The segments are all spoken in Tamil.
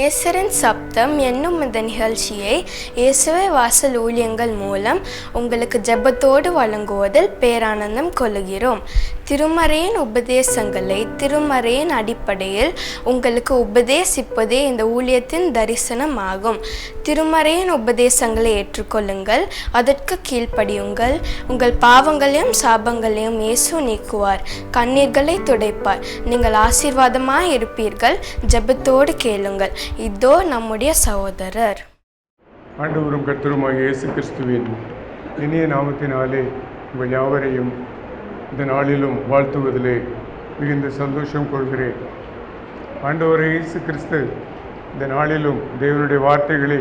நேசரின் சப்தம் என்னும் இந்த நிகழ்ச்சியை இயேசுவே வாசல் ஊழியங்கள் மூலம் உங்களுக்கு ஜெபத்தோடு வழங்குவதில் பேரானந்தம் கொள்கிறோம். திருமறையின் உபதேசங்களை திருமறையின் அடிப்படையில் உங்களுக்கு உபதேசிப்பதே இந்த ஊழியத்தின் தரிசனமாகும். திருமறையின் உபதேசங்களை ஏற்றுக்கொள்ளுங்கள், அதற்கு கீழ்ப்படியுங்கள். உங்கள் பாவங்களையும் சாபங்களையும் இயேசு நீக்குவார், கண்ணீர்களை துடைப்பார். நீங்கள் ஆசீர்வாதமாய் இருப்பீர்கள். ஜெபத்தோடு கேளுங்கள். இதோ நம்முடைய சகோதரர். ஆண்டவரும் கர்த்தருமாகிய இயேசு கிறிஸ்துவின் இனிய நாமத்தினாலே உங்கள் யாவரையும் இந்த நாளிலும் வாழ்த்துவதிலே மிகுந்த சந்தோஷம் கொள்கிறேன். ஆண்டவர் இயேசு கிறிஸ்து இந்த நாளிலும் தேவனுடைய வார்த்தைகளை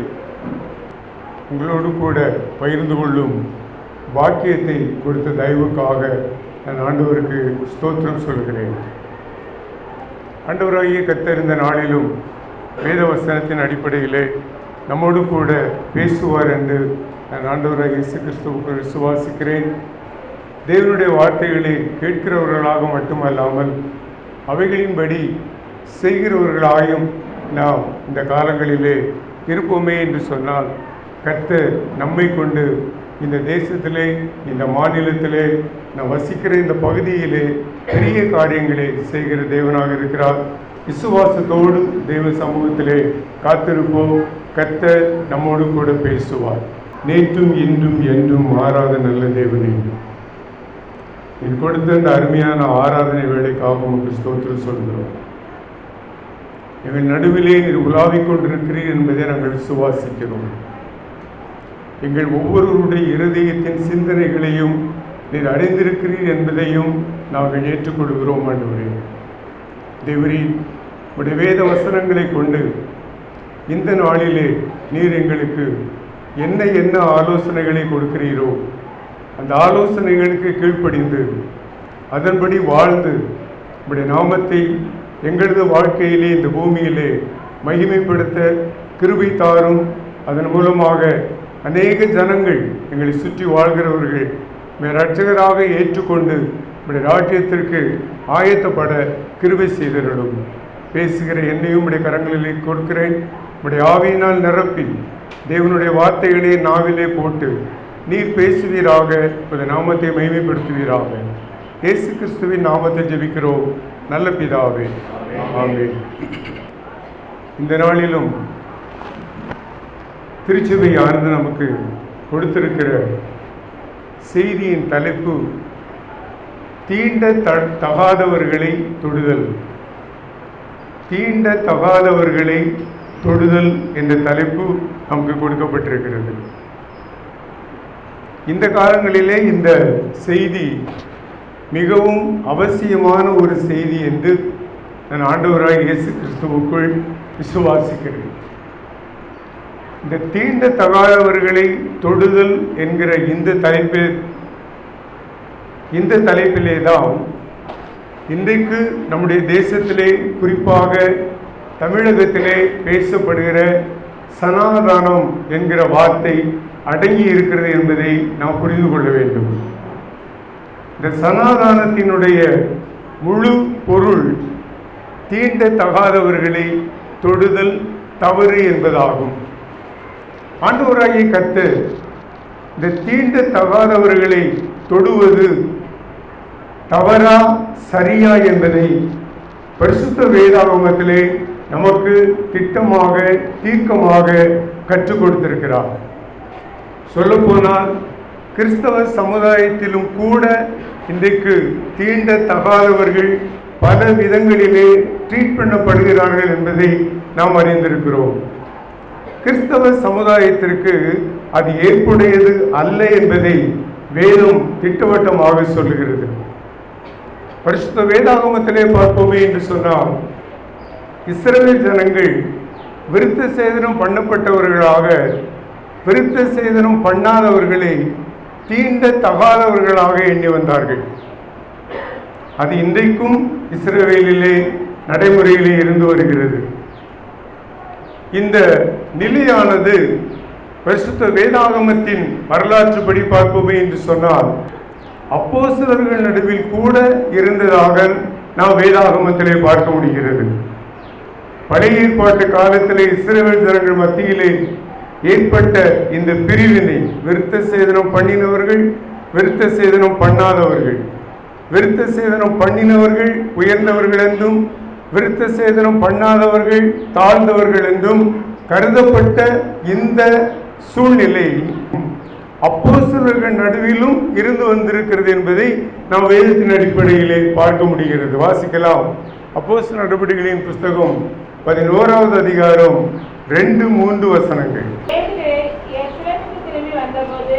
உங்களோடு கூட பகிர்ந்து கொள்ளும் பாக்கியத்தை கொடுத்த தயவுக்காக நான் ஆண்டவருக்கு ஸ்தோத்திரம் சொல்கிறேன். ஆண்டவராகிய கர்த்தர் இந்த நாளிலும் வேத வசனத்தின் அடிப்படையிலே நம்மோடு கூட பேசுவார் என்று நான் ஆண்டவராகிய இயேசு கிறிஸ்துவுக்கு விசுவாசிக்கிறேன். தேவனுடைய வார்த்தைகளை கேட்கிறவர்களாக மட்டுமல்லாமல் அவைகளின்படி செய்கிறவர்களாயும் நாம் இந்த காலங்களிலே இருப்போமே என்று சொன்னால், கர்த்தர் நம்மை கொண்டு இந்த தேசத்திலே, இந்த மாநிலத்திலே, நாம் வசிக்கிற இந்த பகுதியிலே பெரிய காரியங்களை செய்கிற தேவனாக இருக்கிறார். விசுவாசத்தோடு தேவ சமூகத்திலே காத்திருப்போம். கர்த்தர் நம்மோடு கூட பேசுவார். நேற்றும் இன்றும் என்றும் மாறாத நல்ல தேவனே, நீ கொடுத்த இந்த அருமையான ஆராதனை வேலைக்காக உங்களுக்கு ஸ்தோத்திரம் சொல்கிறோம். எங்கள் நடுவிலே நீர் உலாவிக் கொண்டிருக்கிறீர் என்பதை நாங்கள் விசுவாசிக்கிறோம். எங்கள் ஒவ்வொருவருடைய இருதயத்தின் சிந்தனைகளையும் நீர் அறிந்திருக்கிறீர் என்பதையும் நாங்கள் ஏற்றுக்கொள்கிறோம். ஆண்டவரே, தேவரே, உடைய வேத வசனங்களை கொண்டு இந்த நாளிலே நீர் எங்களுக்கு என்ன ஆலோசனைகளை கொடுக்கிறீரோ அந்த ஆலோசனைகளுக்கு கீழ்ப்படிந்து அதன்படி வாழ்ந்து உடைய நாமத்தை எங்களது வாழ்க்கையிலே இந்த பூமியிலே மகிமைப்படுத்த கிருபை தாரும். அதன் மூலமாக அநேக ஜனங்கள் எங்களை சுற்றி வாழ்கிறவர்கள் இரட்சகராக ஏற்றுக்கொண்டு உடைய ராஜ்யத்திற்கு ஆயத்தப்பட கிருபை செய்தருளும். பேசுகிற என்னையும் உடைய கரங்களிலே கொடுக்கிறேன். உடைய ஆவியினால் நிரப்பி தேவனுடைய வார்த்தைகளை நாவிலே போட்டு நீர் பேசுவீராக, உடைய நாமத்தை மகிமைப்படுத்துவீராக. இயேசு கிறிஸ்துவின் நாமத்தை ஜெபிக்கிறோம் நல்ல பிதாவே, ஆமென். இந்த நாளிலும் திருச்சபையானது நமக்கு கொடுத்திருக்கிற செய்தியின் தலைப்பு தீண்ட தகாதவர்களை தொடுதல். தீண்ட தகாதவர்களை தொடுதல் என்ற தலைப்பு நமக்கு கொடுக்கப்பட்டிருக்கிறது. இந்த காலங்களிலே இந்த செய்தி மிகவும் அவசியமான ஒரு செய்தி என்று நான் ஆண்டவராகிய இயேசு கிறிஸ்துவுக்குள் விசுவாசிக்கிறேன். இந்த தீண்ட தகாதவர்களை தொடுதல் என்கிற இந்த தலைப்பிலே தான் இன்றைக்கு நம்முடைய தேசத்திலே, குறிப்பாக தமிழகத்திலே பேசப்படுகிற சனாதானம் என்கிற வார்த்தை அடங்கி இருக்கிறது என்பதை நாம் புரிந்து கொள்ள வேண்டும். இந்த சனாதானத்தினுடைய முழு பொருள் தீண்ட தகாதவர்களை தொடுதல் தவறு என்பதாகும். ஆண்டவராகிய கர்த்தர் இந்த தீண்ட தகாதவர்களை தொடுவது தவறா சரியா என்பதை பரிசுத்த வேதாகமத்திலே நமக்கு திட்டமாக தீர்க்கமாக கற்றுக் கொடுத்திருக்கிறார். சொல்லப்போனால் கிறிஸ்தவ சமுதாயத்திலும் கூட இன்றைக்கு தீண்ட தகாதவர்கள் பல விதங்களிலே ட்ரீட் பண்ணப்படுகிறார்கள் என்பதை நாம் அறிந்திருக்கிறோம். கிறிஸ்தவ சமுதாயத்திற்கு அது ஏற்புடையது அல்ல என்பதை வேதம் திட்டவட்டமாக சொல்லுகிறது. பரிசுத்த வேதாகமத்திலே பார்ப்போமே என்று சொன்னால், இஸ்ரவேல் ஜனங்கள் விருத்த சேதனம் பண்ணப்பட்டவர்களாக விருத்த சேதனம் பண்ணாதவர்களை தீண்ட தகாதவர்களாக எண்ணி வந்தார்கள். அது இன்றைக்கும் இஸ்ரவேலிலே நடைமுறையிலே இருந்து வருகிறது. இந்த நிலையானது பரிசுத்த வேதாகமத்தின் வரலாற்றுப்படி பார்ப்போமே என்று சொன்னால், அப்போஸ்தலர்கள் நடுவில் கூட இருந்ததாக நாம் வேதாகமத்திலே பார்க்க முடிகிறது. பழைய ஏற்பாட்டு காலத்திலே இஸ்ரவேல் ஜனங்கள் மத்தியிலே ஏற்பட்ட இந்த பிரிவினை, விருத்த சேதனம் பண்ணினவர்கள், விருத்த சேதனம் பண்ணாதவர்கள், விருத்த சேதனம் பண்ணினவர்கள் உயர்ந்தவர்கள் என்றும் விருத்த சேதனம் பண்ணாதவர்கள் தாழ்ந்தவர்கள் என்றும் கருதப்பட்ட இந்த சூழ்நிலை அப்போஸ்தலர்கள் நடுவிலும் இருந்து வந்திருக்கிறது என்பதை நாம் வேதத்தின் அடிப்படையிலே பார்க்க முடிகிறது. வாசிக்கலாம். அப்போஸ்தலர் நடபடிகளின் புஸ்தகம் 11வது அதிகாரம் 2-3 வசனங்கள். திரும்பி வந்தபோது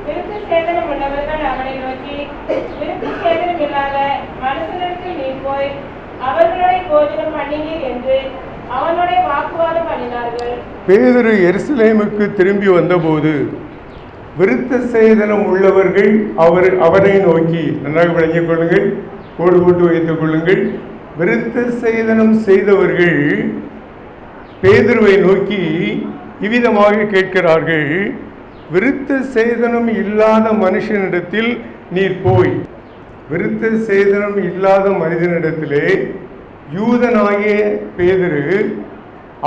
விருத்த சேதனம் உள்ளவர்கள் அவனை நோக்கி, விருத்த சேதனம் இல்லாத மனுஷனுக்கு நீ போய் அவர்களுடைய போஜனம் பண்ணினீர் என்று அவனுடைய வாக்குவாதம் பண்ணினார்கள். பேதுரு எருசலேமுக்கு திரும்பி வந்தபோது விருத்த சேதனம் உள்ளவர்கள் அவரை நோக்கி, நன்றாக விளங்கிக் கொள்ளுங்கள், கோடு போட்டு வைத்துக் கொள்ளுங்கள். விருத்த சேதனம் செய்தவர்கள் பேதுருவை நோக்கி இவ்விதமாக கேட்கிறார்கள், விருத்த சேதனம் இல்லாத மனுஷனிடத்தில் நீர் போய். விருத்த சேதனம் இல்லாத மனிதனிடத்திலே யூதனாகிய பேதுரு,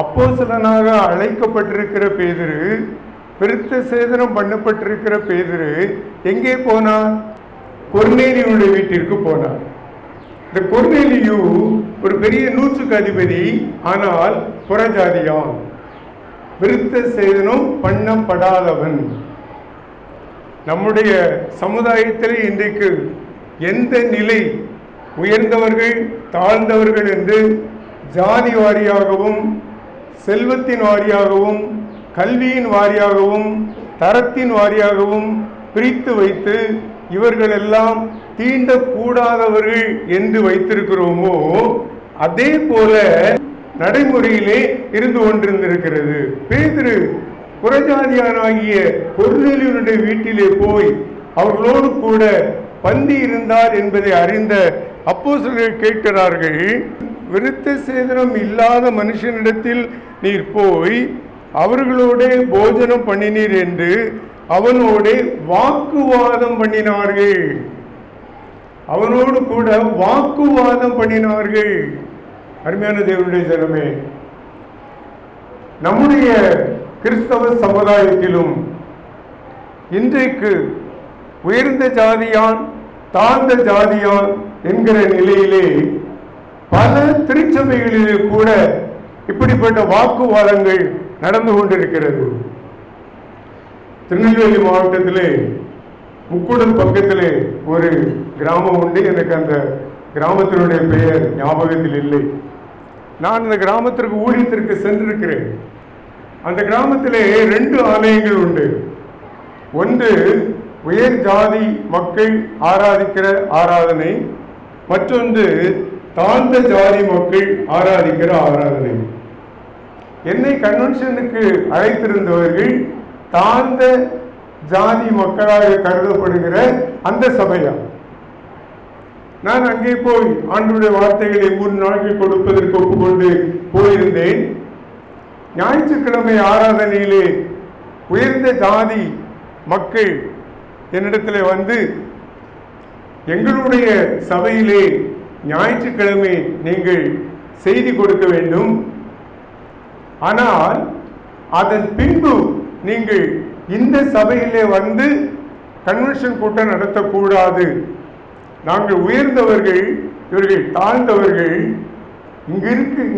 அப்போஸ்தலனாக அழைக்கப்பட்டிருக்கிற பேதுரு, விருத்த சேதனம் பண்ணப்பட்டிருக்கிற பேதுரு எங்கே போனார்? கொர்நேலியுடைய வீட்டிற்கு போனார். இந்த கொர்நேலியு ஒரு பெரிய நூற்றுக்கு அதிபதி, ஆனால் புறஜாதியான், விருத்த சேதனம் பண்ணப்படாதவன். நம்முடைய சமுதாயத்தில் இன்றைக்கு எந்த நிலை, உயர்ந்தவர்கள் தாழ்ந்தவர்கள் என்று ஜாதி வாரியாகவும் செல்வத்தின் வாரியாகவும் கல்வியின் வாரியாகவும் தரத்தின் வாரியாகவும் பிரித்து வைத்து இவர்களெல்லாம் தீண்டக்கூடாதவர்கள் என்று வைத்திருக்கிறோமோ, அதே போல நடைமுறையிலே இருந்து கொண்டிருந்திருக்கிறது. பேதுரு புறஜாதியானாகிய கொர்நேலியுடைய வீட்டிலே போய் அவர்களோடு கூட பந்தி இருந்தார் என்பதை அறிந்த அப்போஸ்தலர்கள் கேட்கிறார்கள், விருத்த சேதனம் இல்லாத மனுஷனிடத்தில் நீர் போய் அவர்களோட போஜனம் பண்ணினீர் என்று அவனோட வாக்குவாதம் பண்ணினார்கள். அவனோடு கூட வாக்குவாதம் பண்ணினார்கள். அருமையான தேவனுடைய ஜனமே, நம்முடைய கிறிஸ்தவ சமுதாயத்திலும் இன்றைக்கு உயர்ந்த ஜாதியான் தாழ்ந்த ஜாதியான் என்கிற நிலையிலே பல திருச்சபைகளிலே கூட இப்படிப்பட்ட வாக்குவாதங்கள் நடந்து கொண்டிருக்கிறது. திருநெல்வேலி மாவட்டத்திலே முக்கூடல் பக்கத்திலே ஒரு கிராமம் உண்டு. எனக்கு அந்த கிராமத்தினுடைய பெயர் ஞாபகத்தில் இல்லை. நான் அந்த கிராமத்திற்கு ஊழியத்திற்கு சென்றிருக்கிறேன். அந்த கிராமத்திலே 2 ஆலயங்கள் உண்டு. ஒன்று உயர் ஜாதி மக்கள் ஆராதிக்கிற ஆராதனை, மற்றொன்று தாழ்ந்த ஜாதி மக்கள் ஆராதிக்கிற ஆராதனை. என்னை கன்வென்ஷனுக்கு அழைத்திருந்தவர்கள் தாழ்ந்த ஜாதி மக்களாக கருதப்படுகிற அந்த சபையா. நான் அங்கே போய் ஆண்டவருடைய வார்த்தைகளை 3 நாட்கள் கொடுப்பதற்கு ஒப்புக்கொண்டு போயிருந்தேன். ஞாயிற்றுக்கிழமை ஆராதனையிலே உயர்ந்த ஜாதி மக்கள் என்னிடத்தில் வந்து, எங்களுடைய சபையிலே ஞாயிற்றுக்கிழமை நீங்கள் செய்தி கொடுக்க வேண்டும், ஆனால் அதன் பின்பு நீங்கள் இந்த சபையிலே வந்து கன்வென்ஷன் கூட்டம் நடத்தக்கூடாது. நாங்கள் உயர்ந்தவர்கள், இவர்கள் தாழ்ந்தவர்கள்.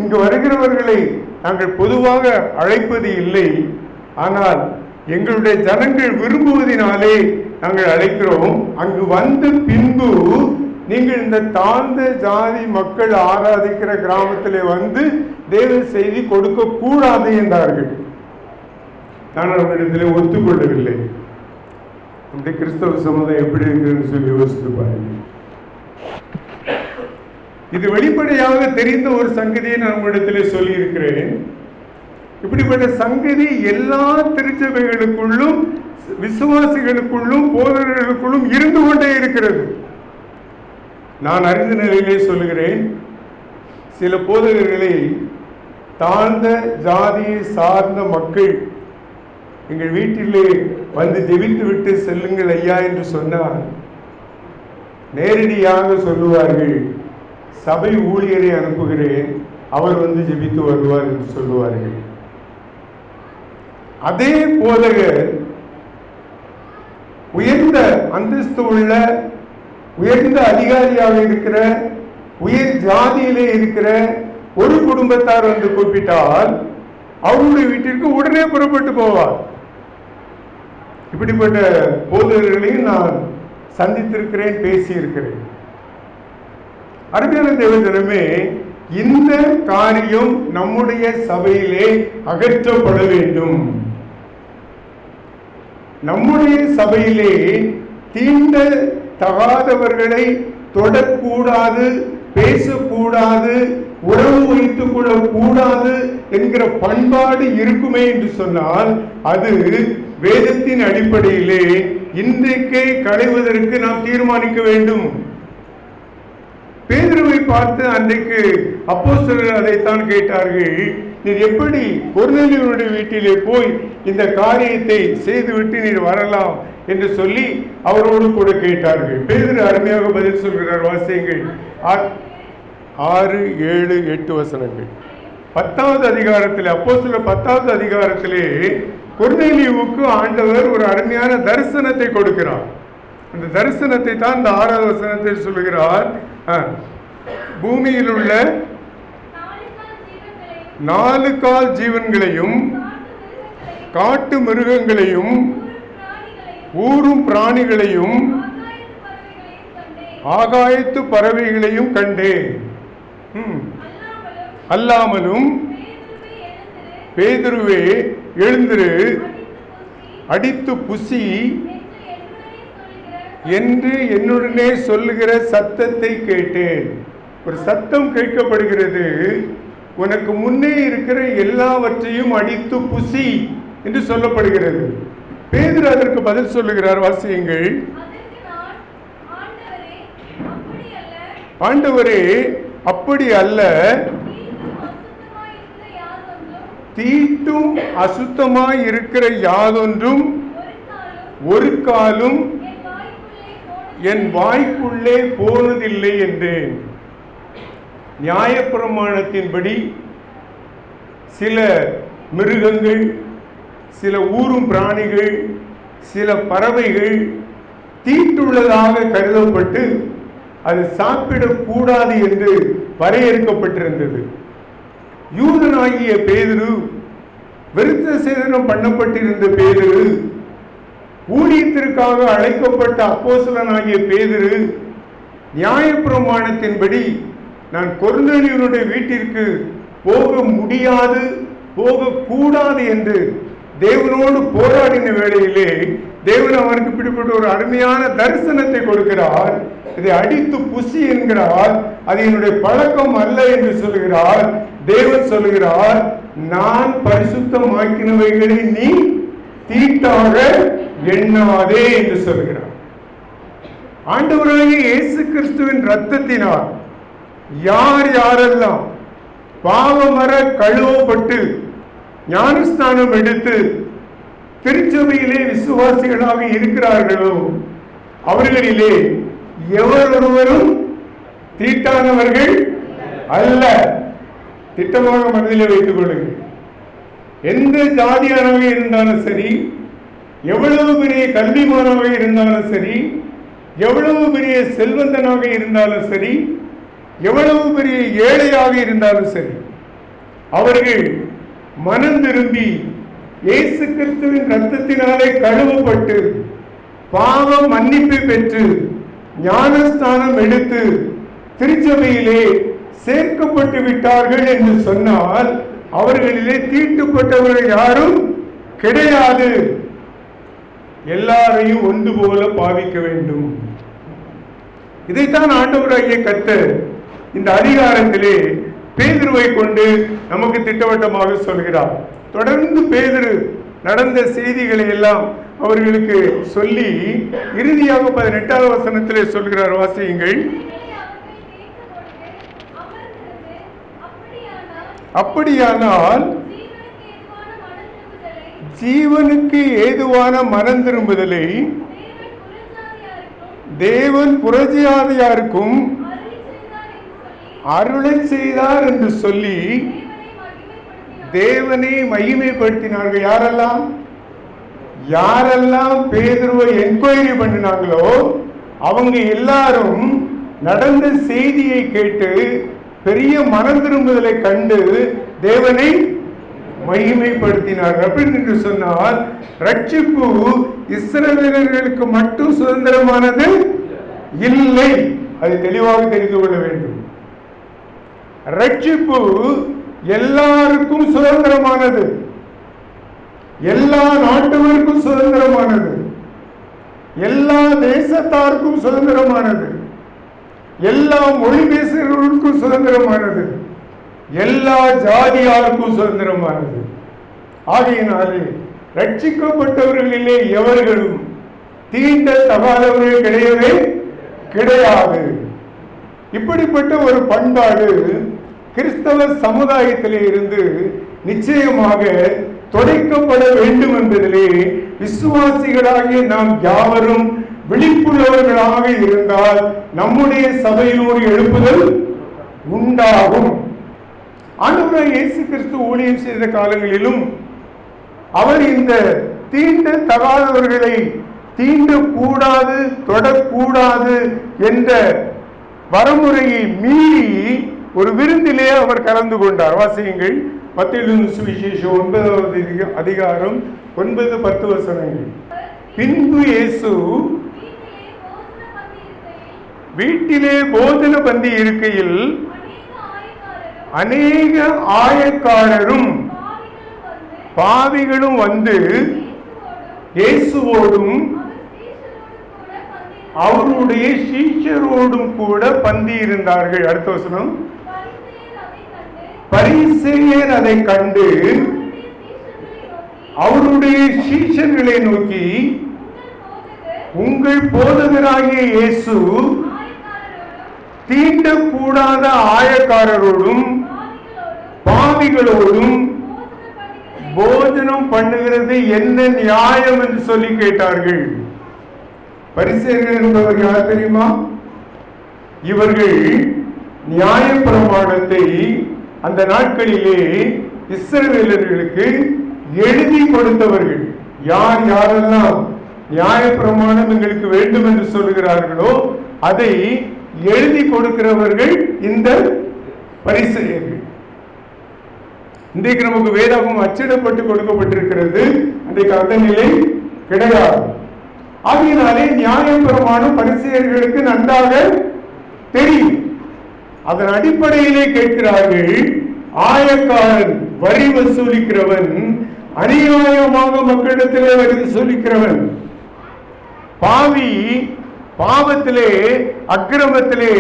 இங்கு வருகிறவர்களை நாங்கள் பொதுவாக அழைப்பது இல்லை, ஆனால் எங்களுடைய ஜனங்கள் விரும்புவதினாலே நாங்கள் அழைக்கிறோம். அங்கு வந்த பின்பு நீங்கள் இந்த தாழ்ந்த ஜாதி மக்கள் ஆராதிக்கிற கிராமத்திலே வந்து தேவ செய்தி கொடுக்க கூடாது என்றார்கள். நான் அவரிடத்திலே ஒத்துக்கொள்ளவில்லை. இந்த கிறிஸ்தவ சமுதாயம் எப்படி இருக்குன்னு சொல்லி யோசித்து பாருங்க. இது வெளிப்படையாக தெரிந்த ஒரு சங்கதியை நான் உங்களிடத்திலே சொல்லி இருக்கிறேன். இப்படிப்பட்ட சங்கதி எல்லா திருச்சபைகளுக்குள்ளும் விசுவாசிகளுக்குள்ளும் போதகர்களுக்குள்ளும் இருந்து கொண்டே இருக்கிறது. நான் அறிந்த நிலையிலே சொல்லுகிறேன், சில போதகர்களை தாழ்ந்த ஜாதியை சார்ந்த மக்கள் எங்கள் வீட்டிலே வந்து ஜெபித்து விட்டு செல்லுங்கள் ஐயா என்று சொன்னால் நேரடியாக சொல்லுவார்கள், சபை ஊழியரை அனுப்புகிறேன், அவர் வந்து ஜெபித்து வருவார் என்று சொல்லுவார்கள். அதே போதகர் உயர்ந்த அந்தஸ்து உள்ள, உயர்ந்த அதிகாரியாக இருக்கிற, உயர் ஜாதியிலே இருக்கிற ஒரு குடும்பத்தார் வந்து கூப்பிட்டால் அவருடைய வீட்டிற்கு உடனே புறப்பட்டு போவார். இப்படிப்பட்ட போதகர்களையும் நான் சந்தித்திருக்கிறேன், பேசியிருக்கிறேன். அருமையான தேவஜனமே, இந்த காரியம் நம்முடைய சபையிலே அகற்றப்பட வேண்டும். நம்முடைய சபையிலே தீண்ட தகாதவர்களை தொடக்கூடாது, பேசக்கூடாது, உறவு வைத்துக் கொள்ளக்கூடாது என்கிற பண்பாடு இருக்குமே என்று சொன்னால் அது வேதத்தின் அடிப்படையிலே இன்றைக்கே களைவதற்கு நாம் தீர்மானிக்க வேண்டும். பேதுருவை பார்த்து அன்றைக்கு அப்போஸ்தலர் அதைத்தான் கேட்டார்கள், நீர் எப்படி கொர்நேலியுடைய வீட்டிலே போய் இந்த காரியத்தை செய்துவிட்டு நீர் வரலாம் என்று சொல்லி அவரோடு கூட கேட்டார்கள். பேதுரு அருமையாக பதில் சொல்கிறார். வாசியுங்கள் 6, 7, 8 வசனங்கள். 10வது அதிகாரத்திலே, அப்போஸ்தலர் 10வது அதிகாரத்திலே கொர்நேலியுவுக்கு ஆண்டவர் ஒரு அருமையான தரிசனத்தை கொடுக்கிறார். அந்த தரிசனத்தை தான் இந்த 6வது வசனத்தில் சொல்லுகிறார். பூமியில் உள்ள 4 கால் ஜீவன்களையும், காட்டு மிருகங்களையும், ஊரும் பிராணிகளையும், ஆகாயத்து பறவைகளையும் கண்டேன். அல்லாமலும் பேதுருவே எழுந்திரு, அடித்து புசி என்று என்னுடனே சொல்லுகிற சத்தத்தை கேட்டேன். ஒரு சத்தம் கேட்கப்படுகிறது, உனக்கு முன்னே இருக்கிற எல்லாவற்றையும் அடித்து புசி என்று சொல்லப்படுகிறது. பேதுரு அதற்கு பதில் சொல்லுகிறார். வாசியுங்கள். ஆண்டவரே, அப்படி அல்ல, தீட்டும் அசுத்தமாய் இருக்கிற யாதொன்றும் ஒரு காலும் என் வாய்க்குள்ளே போனதில்லை என்றேன். நியாயப்பிரமாணத்தின்படி சில மிருகங்கள், சில ஊரும் பிராணிகள், சில பறவைகள் தீட்டுள்ளதாக கருதப்பட்டு அது சாப்பிடக்கூடாது என்று வரையறுக்கப்பட்டிருந்தது. யூதனாகிய பேதுரு, விருத்த சேதனம் பண்ணப்பட்டிருந்த பேதுரு, ஊழியத்திற்காக அழைக்கப்பட்ட அப்போஸ்தலனாகிய பேதுரு, நியாயப்பிரமாணத்தின்படி நான் கொர்நேலியுடைய வீட்டிற்கு போக முடியாது, போகக்கூடாது என்று தேவனோடு போராடின வேளையிலே தேவன் அவனுக்கு இப்படிப்பட்ட ஒரு அருமையான தரிசனத்தை கொடுக்கிறார். இதை அடித்து புசி என்கிறார். அது என்னுடைய பழக்கம் அல்ல என்று சொல்லுகிறார். தேவன் சொல்லுகிறார், நான் பரிசுத்தமாக்கினவைகளை நீ தீட்டாக எண்ணாதே என்று சொல்கிறார். ஆண்டவராகிய இயேசு கிறிஸ்துவின் இரத்தத்தினால் யார் யாரெல்லாம் பாவமர கழுவப்பட்டு ஞானஸ்தானம் எடுத்து திருச்சபையிலே விசுவாசிகளாக இருக்கிறார்களோ அவர்களிலே எவரொருவரும் தீட்டானவர்கள் அல்ல. திட்டமாக மனதிலே வைத்துக் கொள்ளுங்கள். எந்த ஜாதியானவங்க இருந்தாலும் சரி, எவ்வளவு பெரிய கல்விமானாக இருந்தாலும் சரி, எவ்வளவு பெரிய செல்வந்தனாக இருந்தாலும் சரி, எவ்வளவு பெரிய ஏழையாக இருந்தாலும் சரி, அவர்கள் மனம் திரும்பி இயேசு கிறிஸ்துவின் இரத்தத்தினாலே கழுவப்பட்டு பாவ மன்னிப்பு பெற்று ஞானஸ்தானம் எடுத்து திருச்சபையிலே சேர்க்கப்பட்டு விட்டார்கள் என்று சொன்னால் அவர்களிலே தீட்டுப்பட்டவர்கள் யாரும் கிடையாது. எல்லாரையும் ஒன்று போல பாவிக்க வேண்டும். இதைத்தான் ஆண்டவராகிய கர்த்தர் இந்த அதிகாரத்திலே பேதுருவை கொண்டு நமக்கு திட்டவட்டமாக சொல்கிறார். தொடர்ந்து பேதுரு நடந்த செய்திகளை எல்லாம் அவர்களுக்கு சொல்லி இறுதியாக 18வது வசனத்திலே சொல்கிறார். வாசியுங்கள். அப்படியானால் ஜீவனுக்கு ஏதுவான மனம் திரும்புதலை தேவன் புறஜாதியாருக்கும் அருளச் செய்தார் என்று சொல்லி தேவனை மகிமைப்படுத்தினார்கள். யாரெல்லாம் யாரெல்லாம் பேதுருவை என்கொயரி பண்ணினாங்களோ அவங்க எல்லாரும் நடந்த செய்தியை கேட்டு பெரிய மனம் திரும்புதலை கண்டு தேவனை மகிமைப்படுத்தினார்கள். அப்படின்னு என்று சொன்னால் ரட்சிப்பு இஸ்ரவேலர்களுக்கு மட்டும் சுதந்திரமானது இல்லை. அதை தெளிவாக தெரிந்து கொள்ள வேண்டும். ரட்சிப்பு எல்லாருக்கும் சுதந்திரமானது, எல்லா நாட்டவருக்கும் சுதந்திரமானது, எல்லா தேசத்தாருக்கும் சுதந்திரமானது, எல்லா மொழி பேசுகிறவர்களுக்கும் சுதந்திரமானது, எல்லா ஜாதியாருக்கும் சுதந்திரமானது. ஆகையினாலே ரட்சிக்கப்பட்டவர்களிலே எவர்களும் தீண்ட தகாதவர்கள் கிடையவே கிடையாது. இப்படிப்பட்ட ஒரு பண்பாடு கிறிஸ்தவ சமுதாயத்திலே இருந்து நிச்சயமாக தொலைக்கப்பட வேண்டும் என்பதிலே விசுவாசிகளாகிய நாம் யாவரும் விழிப்புள்ளவர்களாக இருந்தால் நம்முடைய சபையில் ஒரு எழுப்புதல் உண்டாகும். ஆண்டவராகிய இயேசு கிறிஸ்து ஊழியம் செய்த காலங்களிலும் அவர் இந்த தீண்ட தகாதவர்களை தீண்டக்கூடாது, தொடக்கூடாது என்ற வரமுறையை மீறி ஒரு விருந்திலே அவர் கலந்து கொண்டார். வாசியுங்கள், மத்தேயு சுவிசேஷம் 9வது அதிகாரம் 9-10 வசனங்கள். பின்பு இயேசு வீட்டிலே போஜன பந்தி இருக்கையில் அநேக ஆயக்காரரும் பாவிகளும் வந்து இயேசுவோடும் அவருடைய சீஷரோடும் கூட பந்தி இருந்தார்கள். அடுத்த வசனம், பரிசேயர் அதை கண்டு அவருடைய சீஷர்களை நோக்கி, உங்கள் போதகராகிய இயேசு தீண்டக்கூடாத ஆயக்காரரோடும் பாவிகளோடும் போஜனம் பண்ணுகிறது என்ன நியாயம் என்று சொல்லி கேட்டார்கள். பரிசேயர்கள் என்பவர் யார் தெரியுமா? இவர்கள் நியாய பிரமாணத்தை அந்த நாட்களிலே இஸ்ரவேலர்களுக்கு எழுதி கொடுத்தவர்கள். யார் யாரெல்லாம் நியாய பிரமாணம் எங்களுக்கு வேண்டும் என்று சொல்லுகிறார்களோ அதை எழுதி கொடுக்கிறவர்கள் இந்த பரிசேயர்கள். இன்றைக்கு நமக்கு வேதாகமம் அச்சிடப்பட்டு கொடுக்கப்பட்டிருக்கிறது. அன்றைக்கு அந்த நிலை கிடையாது. ஆகையினாலே நியாய பிரமாணம் பரிசேயர்களுக்கு நன்றாக தெரியும். அதன் அடிப்படையிலே கேட்கிறார்கள், ஆயக்காரன் வரி வசூலிக்கிறவன், அநியாயமாக மக்களிடத்திலே வரி வசூலிக்கிறவன், பாவி பாவத்திலே அக்கிரமத்திலே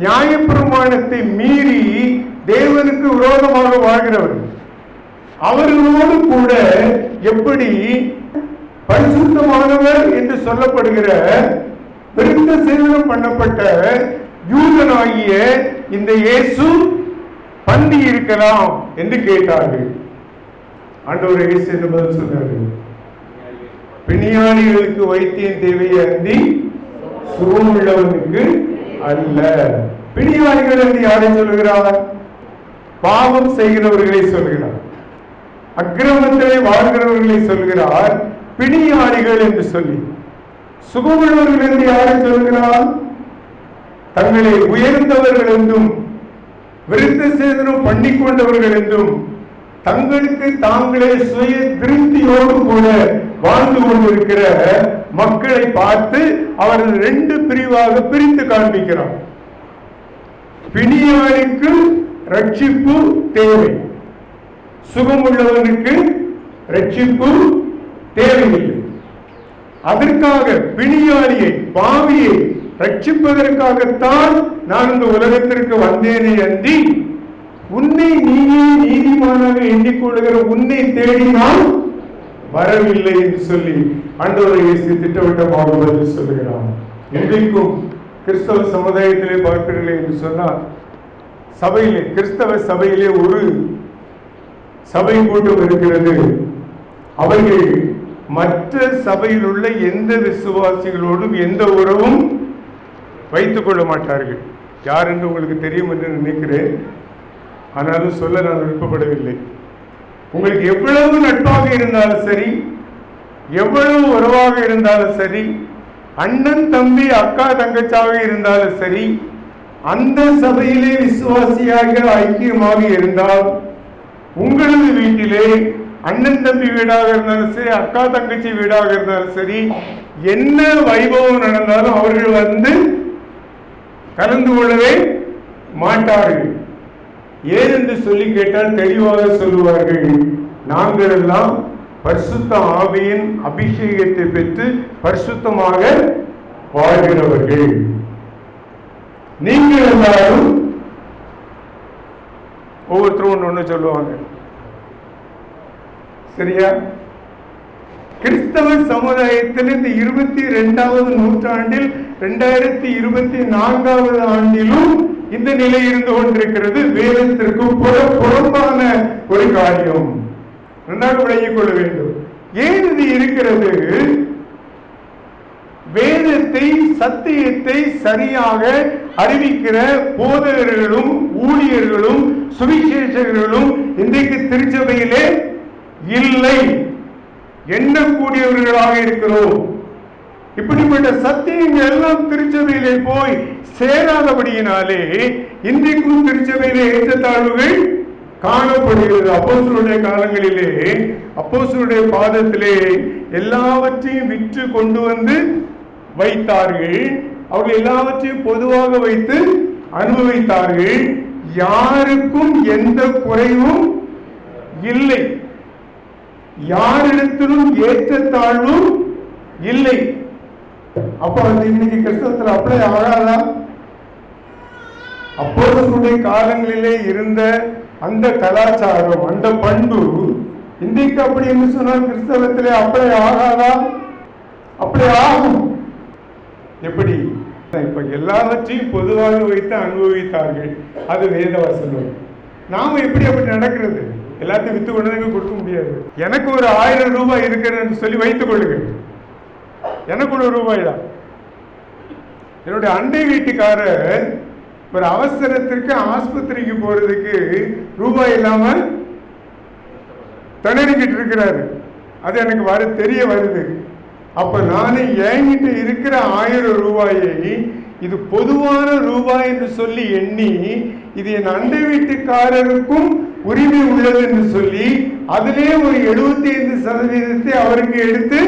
நியாயப்பிரமாணத்தை மீறி தேவனுக்கு விரோதமாக வாழ்கிறவர், அவர்களோடு கூட எப்படி பரிசுத்தமானவர் என்று சொல்லப்படுகிற விருத்த சேதனம் பண்ணப்பட்ட யூதனாகிய இந்த இயேசு பந்தி இருக்கலாம் என்று கேட்டார்கள். ஆண்டவர் இயேசு என்று பதில் சொன்னார்கள், பிணியாளிகளுக்கு வைத்தியம் தேவையை அன்றி சுகமுள்ளவனுக்கு அல்ல. பிணியாளிகள் என்று யாரை சொல்கிறார்? பாவம் செய்கிறவர்களை சொல்கிறார், அக்கிரமத்திலே வாழ்கிறவர்களை சொல்கிறார் பிணியாளிகள் என்று சொல்லி. சுகமுள்ளவர்கள் என்று யாரை சொல்கிறார்? தங்களை உயர்ந்தவர்கள் என்றும் விருத்த சேதனம் பண்ணிக்கொண்டவர்கள் என்றும் தங்களுக்கு தாங்களே சுய திருப்தியோடு கூட வாழ்ந்து கொண்டிருக்கிற மக்களை பார்த்து அவர்கள் 2 பிரிவாக பிரித்து காண்பிக்கிறார். பிணியாளிக்கு ரட்சிப்பு தேவை, சுகமுள்ளவனுக்கு ரட்சிப்பு தேவையில்லை. அதற்காக பிணியாளியை பாவியை ரட்சிப்பதற்காகத்தான் நான் இந்த உலகத்திற்கு வந்தேனே அன்றி உன்னை நீயே நீதிமானாக எண்ணிக்கொள்கிற உன்னை தேடி நான் வரவில்லை என்று சொல்லி ஆண்டவரை இயேசு திட்டவட்டமாக பதில் சொல்லுகிறார். இன்றைக்கும் கிறிஸ்தவ சமுதாயத்திலே பார்க்கிறீர்கள் என்று சொன்னால், சபையிலே கிறிஸ்தவ சபையிலே ஒரு சபை கூட்டம் இருக்கிறது. அவர்கள் மற்ற சபையில் உள்ள எந்த விசுவாசிகளோடும் எந்த உறவும் வைத்துக் கொள்ள மாட்டார்கள். யார் என்று உங்களுக்கு தெரியும் என்று நினைக்கிறேன். ஆனாலும் சொல்ல நான் விருப்பப்படவில்லை. உங்களுக்கு எவ்வளவு நட்பாக இருந்தாலும் சரி, எவ்வளவு உறவாக இருந்தாலும் சரி, அண்ணன் தம்பி அக்கா தங்கச்சாக இருந்தாலும் சரி, அந்த சபையிலே விசுவாசியாக ஐக்கியமாக இருந்தால், உங்களது வீட்டிலே அண்ணன் தம்பி வீடாக இருந்தாலும் சரி, அக்கா தங்கச்சி வீடாக இருந்தாலும் சரி, என்ன வைபவம் நடந்தாலும் அவர்கள் வந்து கலந்து கொள்ளவே மாட்டார்கள். ஏன் என்று சொல்லி கேட்டால் தெளிவாக சொல்லுவார்கள், நாங்கள் எல்லாம் பரிசுத்த ஆவியின் அபிஷேகத்தை பெற்று பரிசுத்தமாக வாழ்கிறவர்கள். நீங்கள் எல்லாரும் ஒவ்வொருத்தரும் ஒன்று சொல்லுவாங்க. சரியா? கிறிஸ்தவ சமுதாயத்தில் இந்த 22வது நூற்றாண்டில் 2024வது ஆண்டிலும் இந்த நிலை இருந்து கொண்டிருக்கிறது. வேதத்திற்கு புறம்பான ஒரு காரியம். நன்றாக விளங்கிக் கொள்ள வேண்டும். ஏன் இது இருக்கிறது? வேதத்தை, சத்தியத்தை சரியாக அறிவிக்கிற போதகர்களும் ஊழியர்களும் சுவிசேஷகர்களும் இன்றைக்கு திருச்சபையிலே இல்லை, எண்ணக்கூடியவர்களாக இருக்கிறோம். இப்படிப்பட்ட சத்தியங்கள் எல்லாம் திருச்சபையிலே போய் சேராதபடியினாலே இன்றைக்கும் திருச்சபையிலே ஏற்றத்தாழ்வுகள் காணப்படுகிறது. அப்போஸ்தலருடைய காலங்களிலே அப்போஸ்தலருடைய பாதத்திலே எல்லாவற்றையும் விற்று கொண்டு வந்து வைத்தார்கள். அவர்கள் எல்லாவற்றையும் பொதுவாக வைத்து அனுபவித்தார்கள். யாருக்கும் எந்த குறைவும் இல்லை, யாரிடத்திலும் ஏற்றத்தாழ்வும் இல்லை. அப்ப அது இன்னைக்கு கிறிஸ்தவத்தில் அப்ளை ஆகாதா? அப்போஸ்தலருடைய காலங்களிலே இருந்த அந்த கலாச்சாரம், அந்த பண்பு இன்றைக்கு அப்படி என்று சொன்னால் கிறிஸ்தவத்திலே அப்ளை ஆகாதா? அப்படி ஆகும். எப்படி? இப்ப எல்லாவற்றையும் பொதுவாக வைத்து அனுபவித்தார்கள். அது வேத வசனம். நாம எப்படி அப்படி நடக்கிறது? எல்லாத்தையும் வித்து கொண்டு கொடுக்க முடியாது. எனக்கு ஒரு 1000 ரூபாய் இருக்கிறது என்று சொல்லி வைத்துக் கொள்ளுங்கள். எனக்கு ஒரு ரூபாய் தான். என்னுடைய அண்டை வீட்டுக்காரர் ஒரு அவசரத்திற்கு ஆஸ்பத்திரிக்கு போறதுக்கு ரூபாய் இல்லாம திணறிக்கிட்டு இருக்கிறாரு. அது எனக்கு தெரிய வருது. அப்ப நானே என்கிட்ட இருக்கிற 1000 ரூபாயை இது பொதுவான ரூபாய் என்று சொல்லி எண்ணி, இது என் அண்டை வீட்டுக்காரருக்கும் உரிமை உள்ளது என்று சொல்லி அதிலே ஒரு 75% அவருக்கு எடுத்து